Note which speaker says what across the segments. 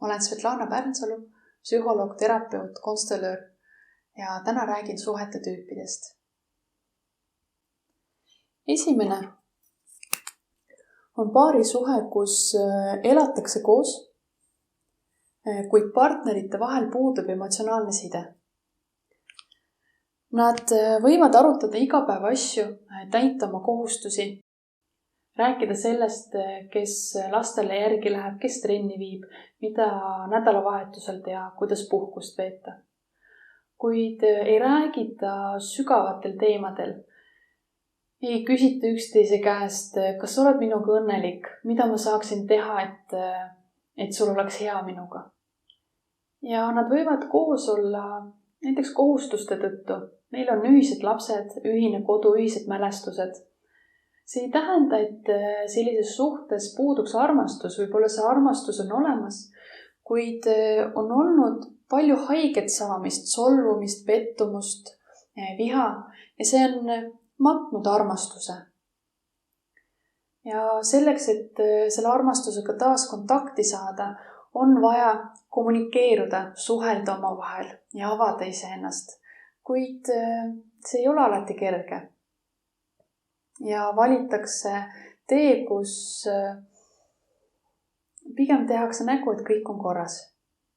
Speaker 1: Olen Svetlana Pärnsalu, psühholoog, terapeut, konstellöör ja täna räägin suhete tüüpidest. Esimene on paarisuhe, kus elatakse koos, kuid partnerite vahel puudub emotsionaalne side. Nad võivad arutada igapäeva asju, täita oma kohustusi, rääkida sellest, kes lastele järgi läheb, kes trenni viib, mida nädalavahetusel teha, kuidas puhkust veeta. Kuid ei räägita sügavatel teemadel. Ei küsita üksteise käest, kas oled minuga õnnelik, mida ma saaksin teha, et sul oleks hea minuga. Ja nad võivad koos olla näiteks kohustuste tõttu. Neil on ühised lapsed, ühine kodu, ühised mälestused. See ei tähenda, et sellises suhtes puuduks armastus, võib-olla see armastus on olemas, kuid on olnud palju haiget saamist, solvumist, pettumust, viha ja see on matnud armastuse. Ja selleks, et selle armastusega taas kontakti saada, on vaja kommunikeeruda, suhelda omavahel ja avada iseennast. Kuid see ei ole alati kerge. Ja valitakse tee, kus pigem tehakse nägu, et kõik on korras.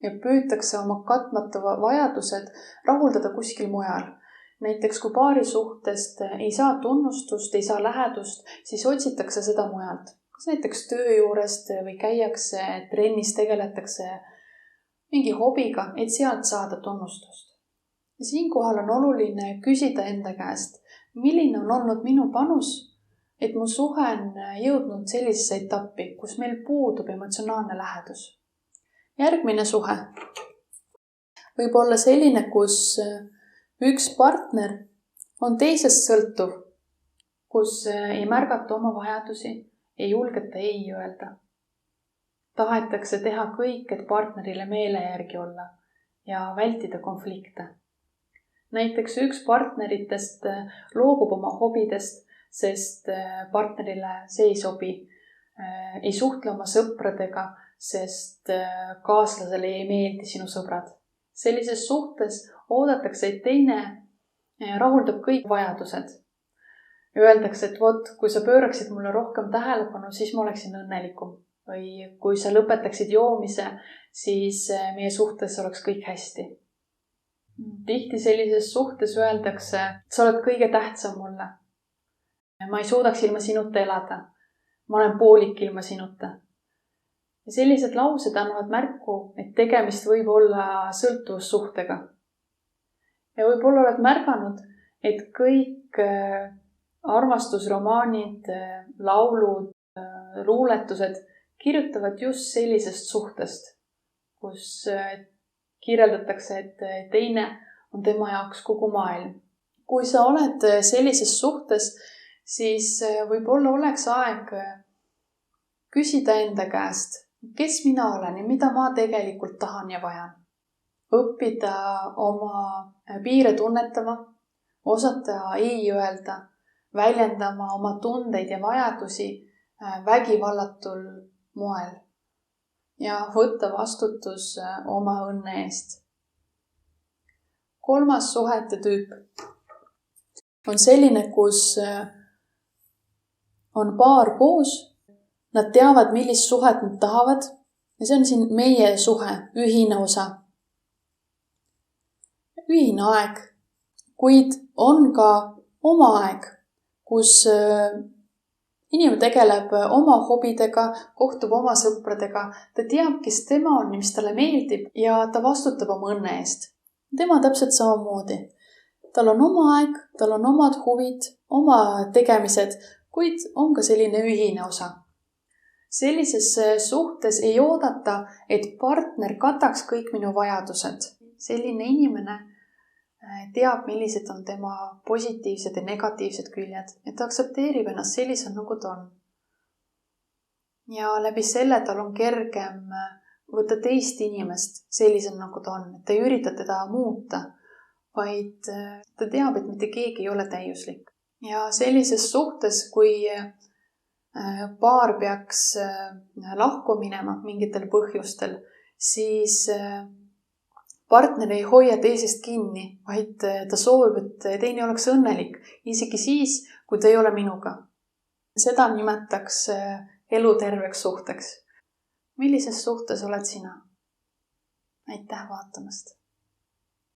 Speaker 1: Ja püütakse oma katmata vajadused rahuldada kuskil mujal. Näiteks kui paari suhtest ei saa tunnustust, ei saa lähedust, siis otsitakse seda mujalt. Kas näiteks töö juurest või käiakse trennis, tegeletakse mingi hobiga, et sealt saada tunnustust. Ja siinkohal on oluline küsida enda käest, milline on olnud minu panus, et mu suhe on jõudnud sellisesse etappi, kus meil puudub emotsionaalne lähedus. Järgmine suhe võib olla selline, kus üks partner on teisest sõltuv, kus ei märgata oma vajadusi, ei julgeta ei öelda. Tahetakse teha kõik, et partnerile meele järgi olla ja vältida konflikte. Näiteks üks partneritest loobub oma hobidest, sest partnerile see ei sobi. Ei suhtle oma sõpradega, sest kaaslasele ei meeldi sinu sõbrad. Sellises suhtes oodatakse, et teine rahuldab kõik vajadused. Öeldakse, et vot, kui sa pööraksid mulle rohkem tähelepanu, siis ma oleksin õnnelikum. Või kui sa lõpetaksid joomise, siis meie suhtes oleks kõik hästi. Tihti sellises suhtes öeldakse, et sa oled kõige tähtsam mulle. Ma ei suudaks ilma sinuta elada. Ma olen poolik ilma sinuta. Ja sellised laused annavad märku, et tegemist võib olla sõltuvussuhtega. Ja võib-olla oled märganud, et kõik armastusromaanid, laulud, luuletused kirjutavad just sellisest suhtest, kus kirjeldatakse, et teine on tema jaoks kogu maailm. Kui sa oled sellises suhtes, siis võib-olla oleks aeg küsida enda käest, kes mina olen ja mida ma tegelikult tahan ja vajan. Õppida oma piire tunnetama, osata ei öelda, väljendama oma tundeid ja vajadusi vägivallatul moel. Ja võtta vastutus oma õnne eest. Kolmas suhete tüüp on selline, kus on paar koos, nad teavad, millist suhet nad tahavad ja see on siin meie suhe, ühine osa. Ühine aeg, kuid on ka oma aeg, kus inimene tegeleb oma hobidega, kohtub oma sõpradega, ta teab, kes tema on, mis talle meeldib ja ta vastutab oma õnne eest. Tema täpselt samamoodi. Tal on oma aeg, tal on omad huvid, oma tegemised, kuid on ka selline ühine osa. Sellises suhtes ei oodata, et partner kataks kõik minu vajadused. Selline inimene teab, millised on tema positiivsed ja negatiivsed küljed, et ta aktsepteerib ennast sellisel, nagu ta on. Ja läbi selle tal on kergem võtta teist inimest sellisel, nagu ta on. Ta ei ürita teda muuta, vaid ta teab, et mitte keegi ei ole täiuslik. Ja sellises suhtes, kui paar peaks lahku minema mingitel põhjustel, siis partner ei hoia teisest kinni, vaid ta soovib, et teine oleks õnnelik, isegi siis, kui ta ei ole minuga. Seda nimetaks eluterveks suhteks. Millises suhtes oled sina? Aitäh vaatamast!